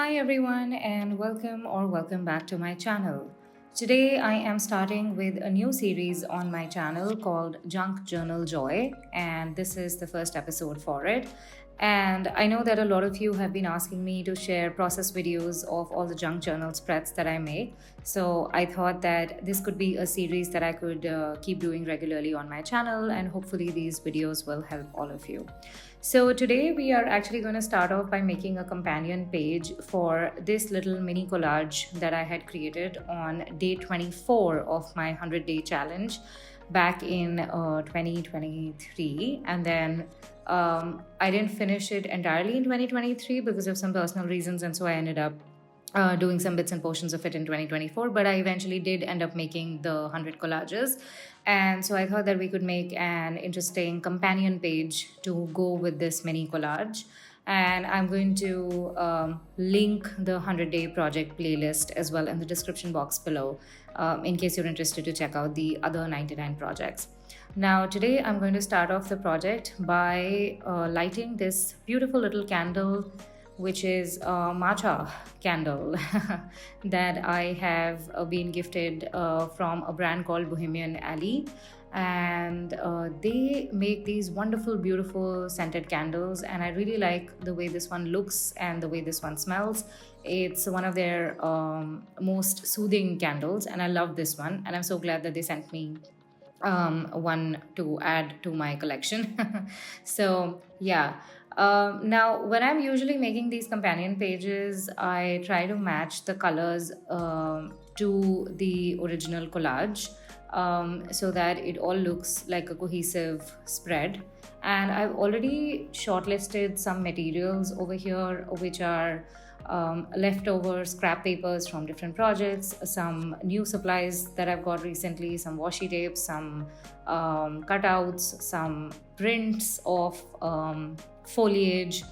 Hi everyone and welcome back to my channel. Today I am starting with a new series on my channel called Junk Journal Joy, and this is the first episode for it. And I know that a lot of you have been asking me to share process videos of all the junk journal spreads that I make. So I thought that this could be a series that I could keep doing regularly on my channel, and hopefully these videos will help all of you. So today we are actually going to start off by making a companion page for this little mini collage that I had created on day 24 of my 100-day challenge back in 2023. And then I didn't finish it entirely in 2023 because of some personal reasons, and so I ended up doing some bits and portions of it in 2024, but I eventually did end up making the 100 collages. And so I thought that we could make an interesting companion page to go with this mini collage. And I'm going to link the 100-day project playlist as well in the description box below in case you're interested to check out the other 99 projects. Now, today I'm going to start off the project by lighting this beautiful little candle, which is a matcha candle that I have been gifted from a brand called Bohemian Alley. And they make these wonderful, beautiful scented candles. And I really like the way this one looks and the way this one smells. It's one of their most soothing candles, and I love this one. And I'm so glad that they sent me one to add to my collection. So, yeah. Now, when I'm usually making these companion pages, I try to match the colors to the original collage so that it all looks like a cohesive spread. And I've already shortlisted some materials over here, which are leftover scrap papers from different projects, some new supplies that I've got recently, some washi tapes, some cutouts, some prints of foliage,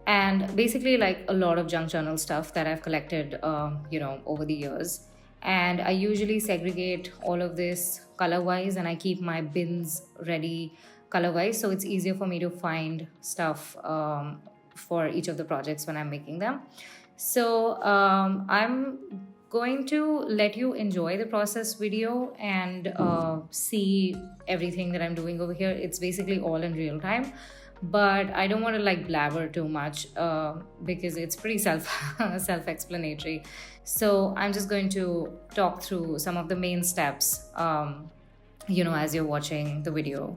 and basically like a lot of junk journal stuff that I've collected over the years. And I usually segregate all of this color wise, and I keep my bins ready color wise, so it's easier for me to find stuff for each of the projects when I'm making them. So I'm going to let you enjoy the process video and see everything that I'm doing over here. It's basically all in real time, but I don't want to like blabber too much because it's pretty self-explanatory. So I'm just going to talk through some of the main steps, as you're watching the video.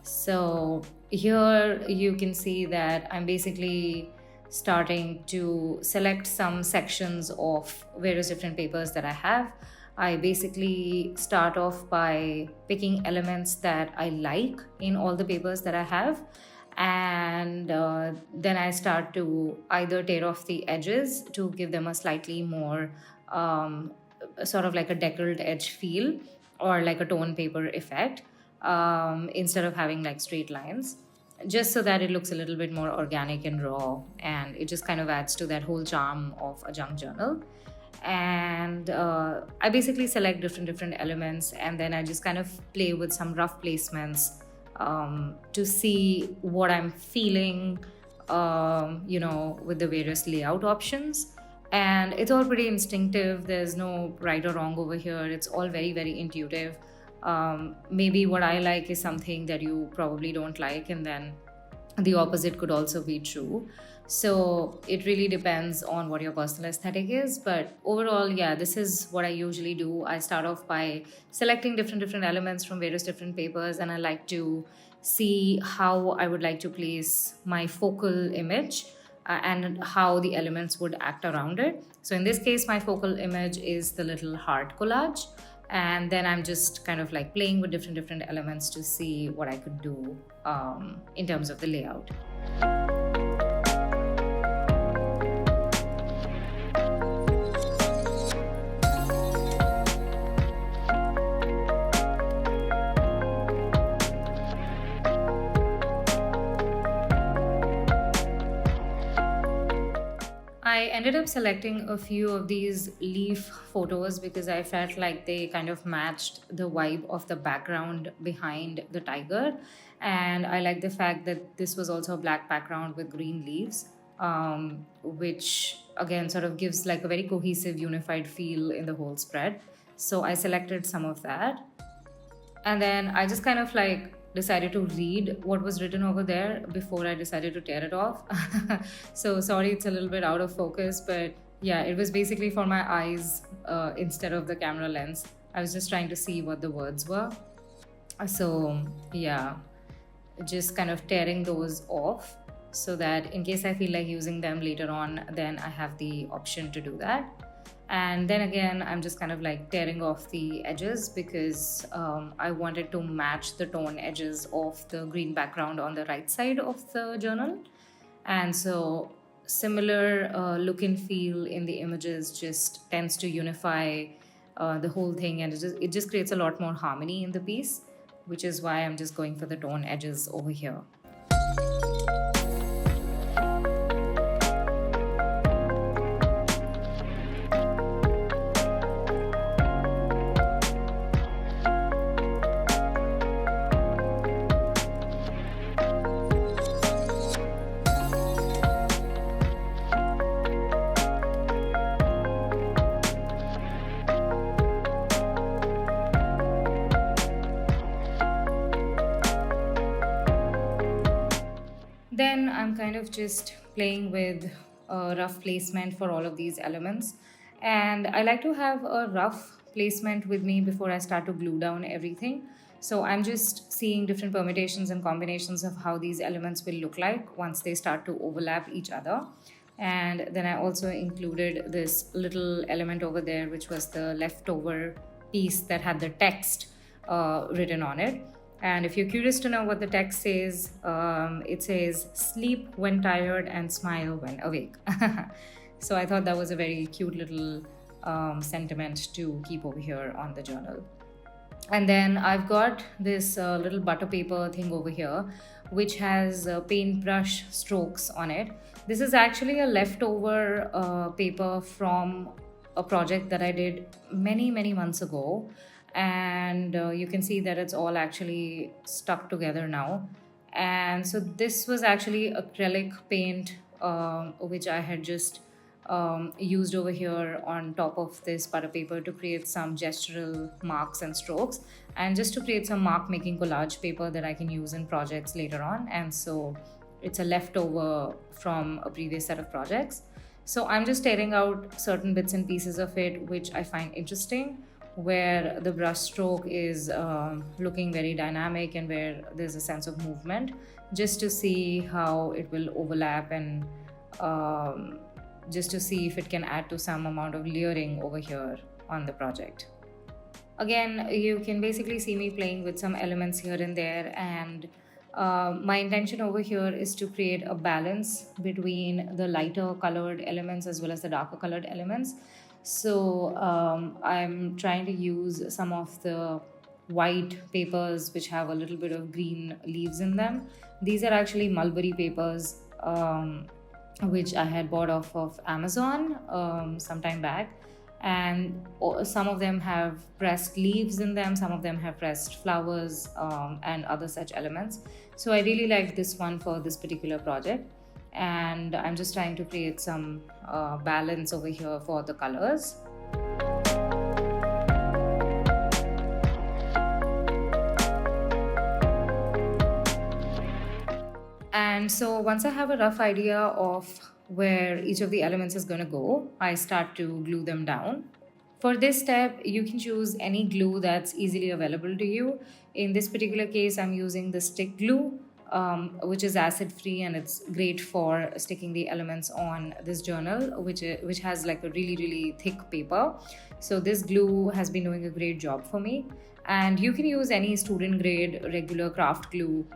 So here you can see that I'm basically starting to select some sections of various different papers that I have. I basically start off by picking elements that I like in all the papers that I have, and then I start to either tear off the edges to give them a slightly more sort of like a deckled edge feel, or like a tone paper effect, instead of having like straight lines, just so that it looks a little bit more organic and raw, and it just kind of adds to that whole charm of a junk journal. And I basically select different elements, and then I just kind of play with some rough placements to see what I'm feeling, with the various layout options. And it's all pretty instinctive. There's no right or wrong over here. It's all very, very intuitive. Maybe what I like is something that you probably don't like, and then the opposite could also be true. So it really depends on what your personal aesthetic is. But overall, yeah, this is what I usually do. I start off by selecting different elements from various different papers, and I like to see how I would like to place my focal image and how the elements would act around it. So in this case, my focal image is the little heart collage. And then I'm just kind of like playing with different elements to see what I could do in terms of the layout. I ended up selecting a few of these leaf photos because I felt like they kind of matched the vibe of the background behind the tiger. And I like the fact that this was also a black background with green leaves, which again sort of gives like a very cohesive, unified feel in the whole spread. So I selected some of that, and then I just kind of like decided to read what was written over there before I decided to tear it off. So sorry, it's a little bit out of focus, but yeah, it was basically for my eyes instead of the camera lens. I was just trying to see what the words were. So yeah, just kind of tearing those off so that in case I feel like using them later on, then I have the option to do that. And then again, I'm just kind of like tearing off the edges because I wanted to match the tone edges of the green background on the right side of the journal. And so similar look and feel in the images just tends to unify the whole thing, and it just creates a lot more harmony in the piece, which is why I'm just going for the tone edges over here. Then I'm kind of just playing with a rough placement for all of these elements. And I like to have a rough placement with me before I start to glue down everything. So I'm just seeing different permutations and combinations of how these elements will look like once they start to overlap each other. And then I also included this little element over there, which was the leftover piece that had the text written on it. And if you're curious to know what the text says, it says, "Sleep when tired and smile when awake." So I thought that was a very cute little sentiment to keep over here on the journal. And then I've got this little butter paper thing over here, which has paintbrush strokes on it. This is actually a leftover paper from a project that I did many, many months ago. And you can see that it's all actually stuck together now. And so this was actually acrylic paint, which I had just used over here on top of this butter paper to create some gestural marks and strokes, and just to create some mark making collage paper that I can use in projects later on. And so it's a leftover from a previous set of projects. So I'm just tearing out certain bits and pieces of it which I find interesting, where the brush stroke is looking very dynamic and where there's a sense of movement, just to see how it will overlap, and just to see if it can add to some amount of layering over here on the project. Again, you can basically see me playing with some elements here and there, and my intention over here is to create a balance between the lighter colored elements as well as the darker colored elements. So I'm trying to use some of the white papers which have a little bit of green leaves in them. These are actually mulberry papers, which I had bought off of Amazon some time back. And some of them have pressed leaves in them, some of them have pressed flowers and other such elements. So I really like this one for this particular project. And I'm just trying to create some balance over here for the colors. And so once I have a rough idea of where each of the elements is going to go, I start to glue them down. For this step, you can choose any glue that's easily available to you. In this particular case, I'm using the stick glue, which is acid free, and it's great for sticking the elements on this journal, which has like a really, really thick paper. So this glue has been doing a great job for me. And you can use any student grade regular craft glue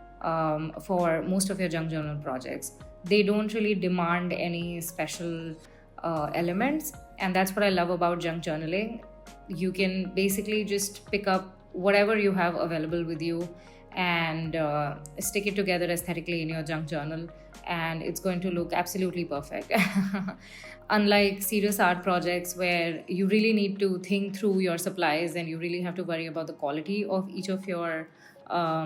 for most of your junk journal projects. They don't really demand any special elements, and that's what I love about junk journaling. You can basically just pick up whatever you have available with you and stick it together aesthetically in your junk journal, and it's going to look absolutely perfect. Unlike serious art projects where you really need to think through your supplies and you really have to worry about the quality of each of your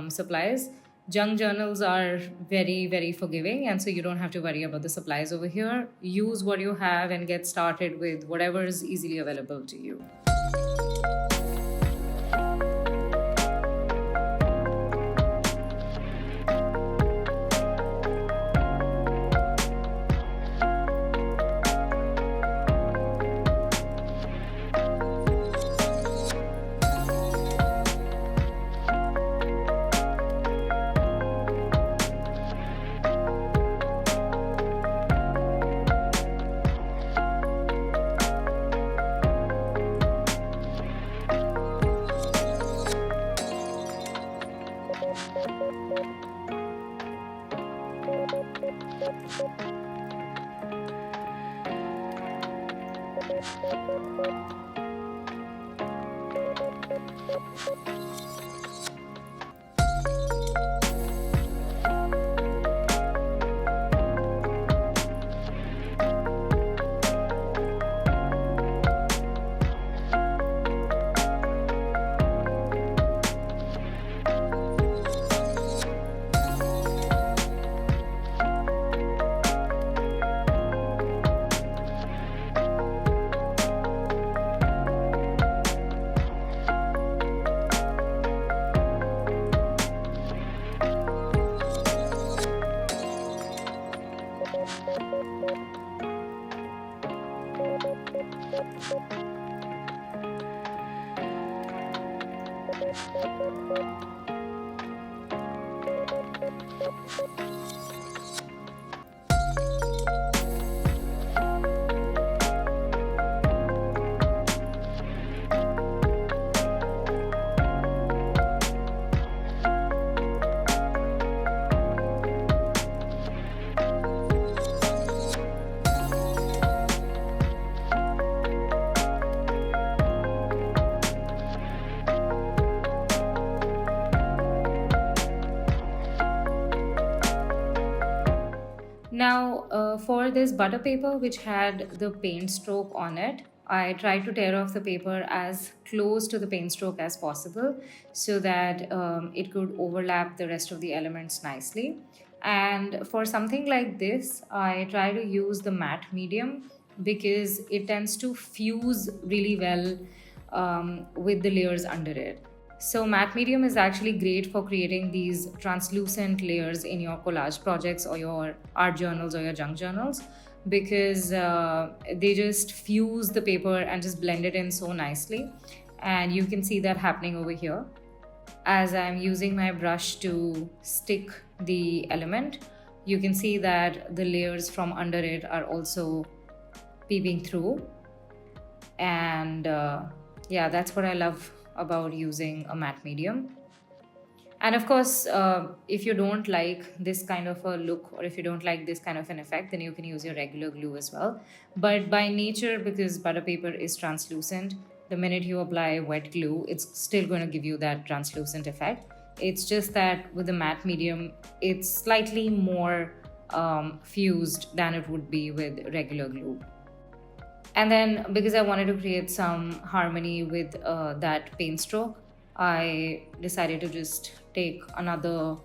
supplies, Junk journals are very, very forgiving, and so you don't have to worry about the supplies over here. Use what you have and get started with whatever is easily available to you. Now, for this butter paper which had the paint stroke on it, I tried to tear off the paper as close to the paint stroke as possible so that it could overlap the rest of the elements nicely. And for something like this, I try to use the matte medium because it tends to fuse really well with the layers under it. So matte medium is actually great for creating these translucent layers in your collage projects or your art journals or your junk journals because they just fuse the paper and just blend it in so nicely. And you can see that happening over here. As I'm using my brush to stick the element, you can see that the layers from under it are also peeping through. And yeah, that's what I love about using a matte medium. And of course, if you don't like this kind of a look or if you don't like this kind of an effect, then you can use your regular glue as well. But by nature, because butter paper is translucent, the minute you apply wet glue, it's still going to give you that translucent effect. It's just that with the matte medium, it's slightly more fused than it would be with regular glue. And then because I wanted to create some harmony with that paint stroke, I decided to just take another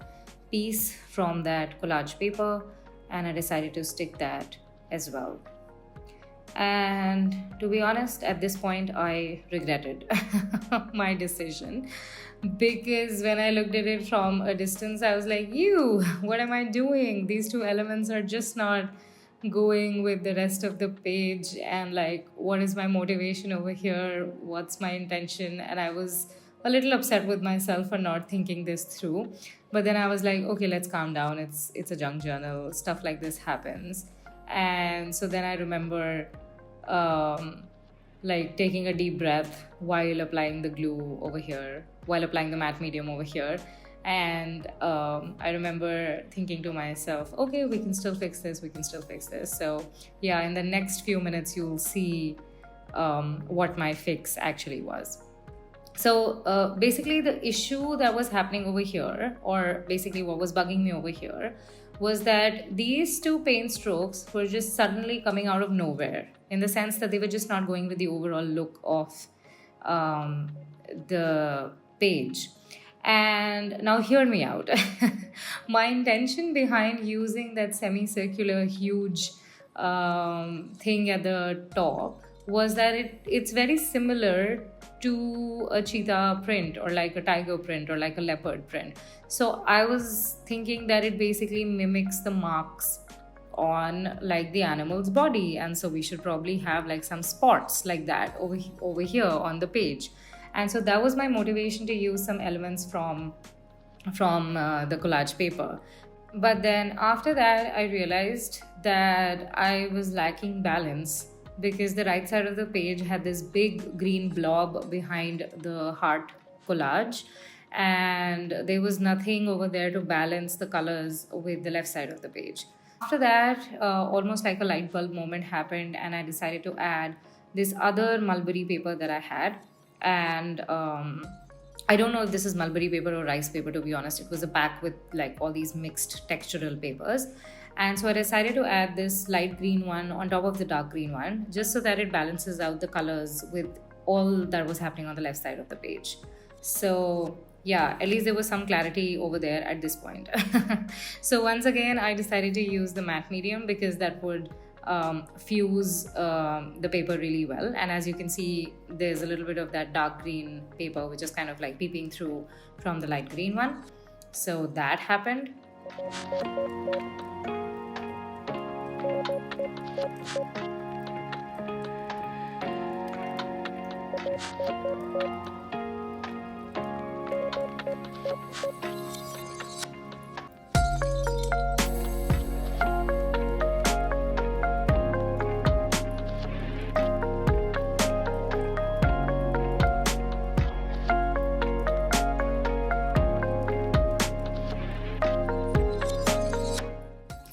piece from that collage paper and I decided to stick that as well. And to be honest, at this point, I regretted my decision because when I looked at it from a distance, I was like, ew, what am I doing? These two elements are just not going with the rest of the page. And like, what is my motivation over here? What's my intention? And I was a little upset with myself for not thinking this through. But then I was like, okay, let's calm down. It's a junk journal. Stuff like this happens. And so then I remember like taking a deep breath while applying the glue over here, while applying the matte medium over here. And I remember thinking to myself, okay, we can still fix this. So yeah, in the next few minutes, you'll see what my fix actually was. So basically the issue that was happening over here, or basically what was bugging me over here, was that these two paint strokes were just suddenly coming out of nowhere, in the sense that they were just not going with the overall look of the page. And now hear me out. My intention behind using that semicircular huge thing at the top was that it's very similar to a cheetah print or like a tiger print or like a leopard print. So I was thinking that it basically mimics the marks on like the animal's body, and so we should probably have like some spots like that over here on the page. And so that was my motivation to use some elements from the collage paper. But then after that, I realized that I was lacking balance because the right side of the page had this big green blob behind the heart collage, and there was nothing over there to balance the colors with the left side of the page. After that, almost like a light bulb moment happened, and I decided to add this other mulberry paper that I had. And I don't know if this is mulberry paper or rice paper, to be honest. It was a pack with like all these mixed textural papers. And so I decided to add this light green one on top of the dark green one, just so that it balances out the colors with all that was happening on the left side of the page. So yeah, at least there was some clarity over there at this point. So once again, I decided to use the matte medium because that would fuse the paper really well. And as you can see, there's a little bit of that dark green paper which is kind of like peeping through from the light green one. So that happened.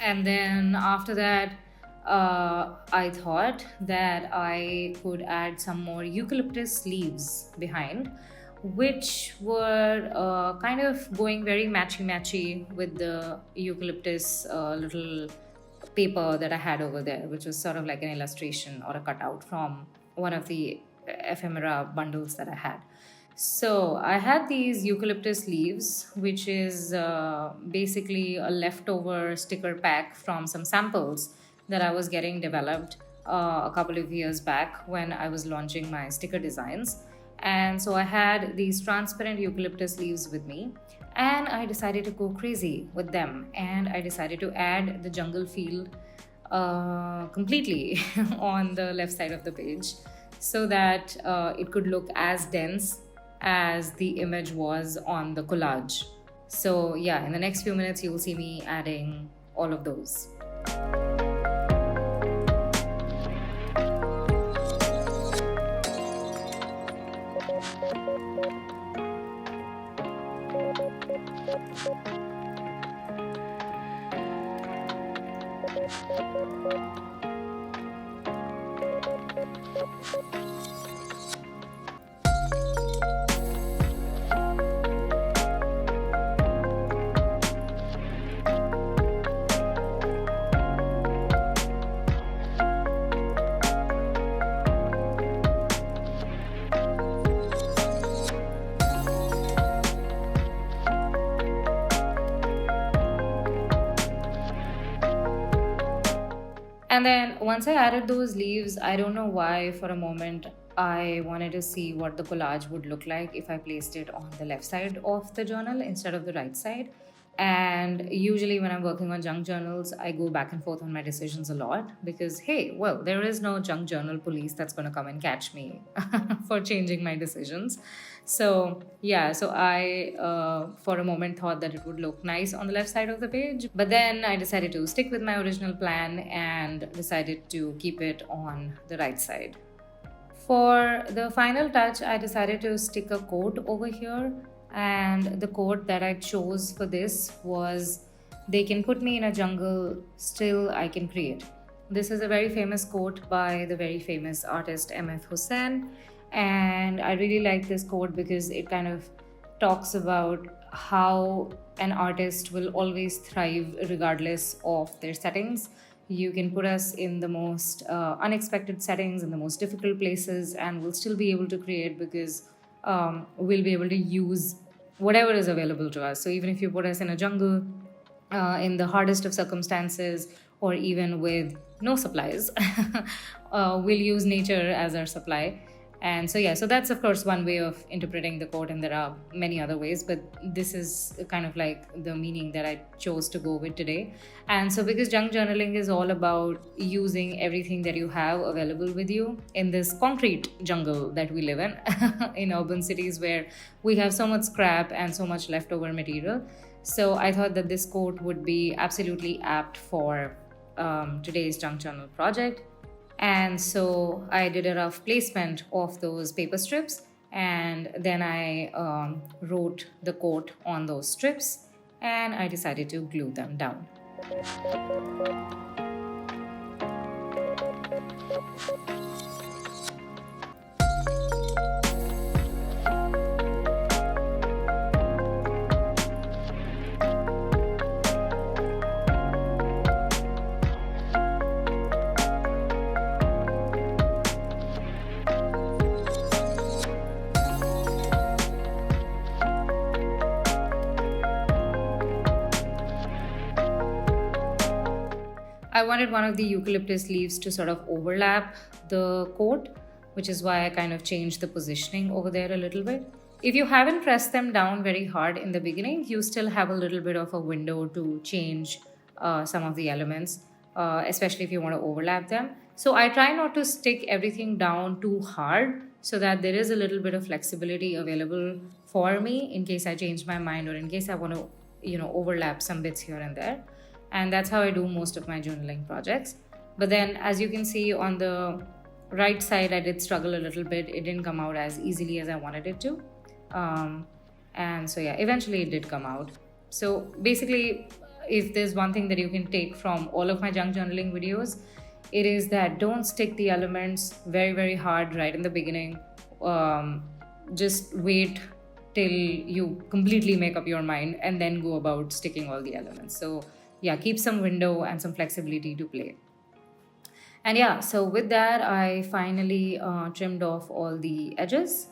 And then after that, I thought that I could add some more eucalyptus leaves behind, which were kind of going very matchy with the eucalyptus little paper that I had over there, which was sort of like an illustration or a cutout from one of the ephemera bundles that I had. So I had these eucalyptus leaves, which is basically a leftover sticker pack from some samples that I was getting developed a couple of years back when I was launching my sticker designs. And so I had these transparent eucalyptus leaves with me, and I decided to go crazy with them. And I decided to add the jungle feel completely on the left side of the page so that it could look as dense as the image was on the collage. So yeah, in the next few minutes, you will see me adding all of those. And then once I added those leaves, I don't know why, for a moment, I wanted to see what the collage would look like if I placed it on the left side of the journal instead of the right side. And usually, when I'm working on junk journals, I go back and forth on my decisions a lot because, hey, well, there is no junk journal police that's going to come and catch me for changing my decisions. So, yeah, so I, for a moment, thought that it would look nice on the left side of the page. But then I decided to stick with my original plan and decided to keep it on the right side. For the final touch, I decided to stick a quote over here. And the quote that I chose for this was, "They can put me in a jungle, still I can create." This is a very famous quote by the very famous artist M.F. Hussain. And I really like this quote because it kind of talks about how an artist will always thrive regardless of their settings. You can put us in the most unexpected settings, in the most difficult places, and we'll still be able to create because we'll be able to use whatever is available to us. So even if you put us in a jungle, in the hardest of circumstances, or even with no supplies, we'll use nature as our supply. And so, yeah, so that's of course one way of interpreting the quote, and there are many other ways, but this is kind of like the meaning that I chose to go with today. And so, because junk journaling is all about using everything that you have available with you in this concrete jungle that we live in urban cities where we have so much scrap and so much leftover material. So, I thought that this quote would be absolutely apt for today's junk journal project. And so I did a rough placement of those paper strips, and then I wrote the quote on those strips, and I decided to glue them down. I wanted one of the eucalyptus leaves to sort of overlap the quote, which is why I kind of changed the positioning over there a little bit. If you haven't pressed them down very hard in the beginning, you still have a little bit of a window to change some of the elements, especially if you want to overlap them. So I try not to stick everything down too hard so that there is a little bit of flexibility available for me in case I change my mind or in case I want to, overlap some bits here and there. And that's how I do most of my journaling projects. But then, as you can see on the right side, I did struggle a little bit. It didn't come out as easily as I wanted it to. And so, yeah, eventually it did come out. So basically, if there's one thing that you can take from all of my junk journaling videos, it is that don't stick the elements very, very hard right in the beginning. Just wait till you completely make up your mind and then go about sticking all the elements. So yeah, keep some window and some flexibility to play. And yeah, so with that, I finally trimmed off all the edges.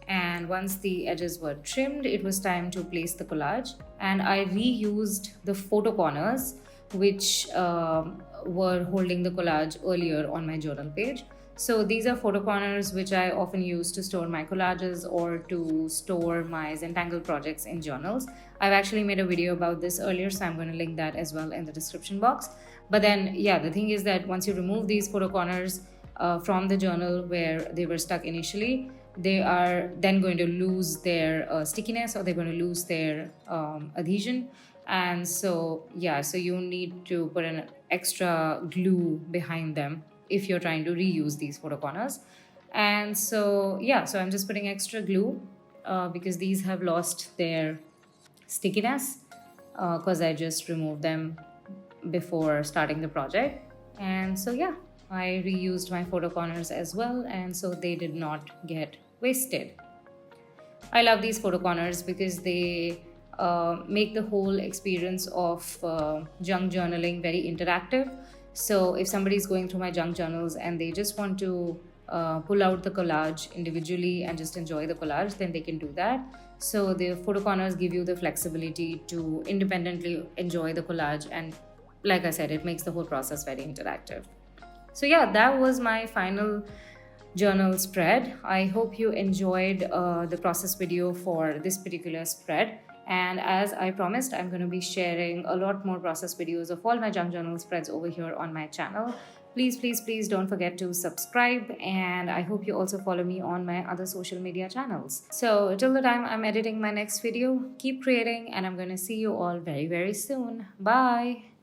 And once the edges were trimmed, it was time to place the collage. And I reused the photo corners, which were holding the collage earlier on my journal page. So these are photo corners which I often use to store my collages or to store my Zentangle projects in journals. I've actually made a video about this earlier, so I'm going to link that as well in the description box. But then, yeah, the thing is that once you remove these photo corners from the journal where they were stuck initially, they are then going to lose their stickiness, or they're going to lose their adhesion. And so, yeah, so you need to put an extra glue behind them if you're trying to reuse these photo corners. And so, yeah, so I'm just putting extra glue because these have lost their stickiness because I just removed them before starting the project. And so, yeah, I reused my photo corners as well, and so they did not get wasted. I love these photo corners because they make the whole experience of junk journaling very interactive. So if somebody is going through my junk journals and they just want to pull out the collage individually and just enjoy the collage, then they can do that. So the photo corners give you the flexibility to independently enjoy the collage, and like I said, it makes the whole process very interactive. So yeah, that was my final journal spread. I hope you enjoyed the process video for this particular spread. And as I promised, I'm going to be sharing a lot more process videos of all my junk journal spreads over here on my channel. Please, please, please don't forget to subscribe, and I hope you also follow me on my other social media channels. So till the time I'm editing my next video, keep creating, and I'm going to see you all very, very soon. Bye!